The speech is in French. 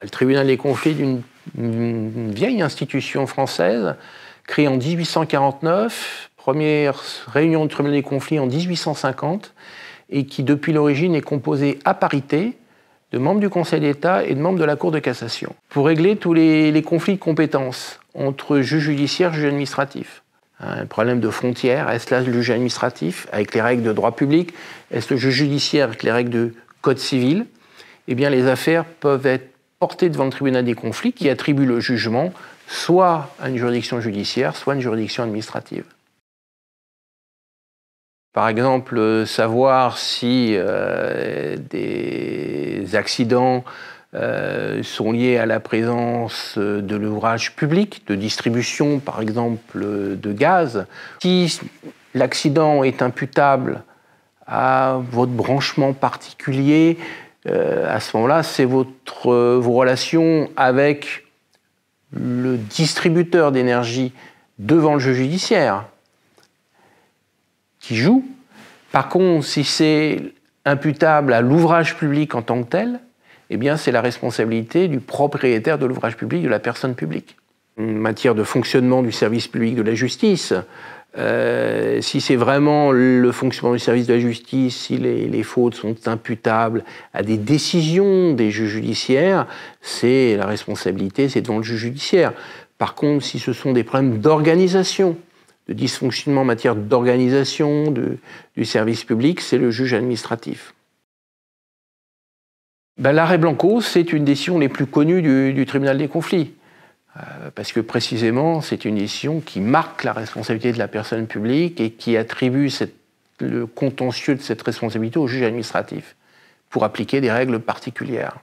Le tribunal des conflits est une vieille institution française, créée en 1849, première réunion du tribunal des conflits en 1850, et qui, depuis l'origine, est composée à parité de membres du Conseil d'État et de membres de la Cour de cassation, pour régler tous les conflits de compétences entre juges judiciaires et juges administratifs. Un problème de frontière, est-ce là le juge administratif avec les règles de droit public, est-ce le juge judiciaire avec les règles de code civil? Eh bien, les affaires peuvent être portées devant le tribunal des conflits qui attribue le jugement soit à une juridiction judiciaire, soit à une juridiction administrative. Par exemple, savoir si des accidents sont liés à la présence de l'ouvrage public, de distribution par exemple de gaz. Si l'accident est imputable à votre branchement particulier, à ce moment-là, c'est vos relations avec le distributeur d'énergie devant le juge judiciaire qui joue. Par contre, si c'est imputable à l'ouvrage public en tant que tel, eh bien, c'est la responsabilité du propriétaire de l'ouvrage public, de la personne publique. En matière de fonctionnement du service public de la justice, si c'est vraiment le fonctionnement du service de la justice, si les fautes sont imputables à des décisions des juges judiciaires, c'est la responsabilité, c'est devant le juge judiciaire. Par contre, si ce sont des problèmes d'organisation, de dysfonctionnement en matière d'organisation du service public, c'est le juge administratif. L'arrêt Blanco, c'est une décision les plus connues du tribunal des conflits. Parce que précisément, c'est une décision qui marque la responsabilité de la personne publique et qui attribue le contentieux de cette responsabilité au juge administratif pour appliquer des règles particulières.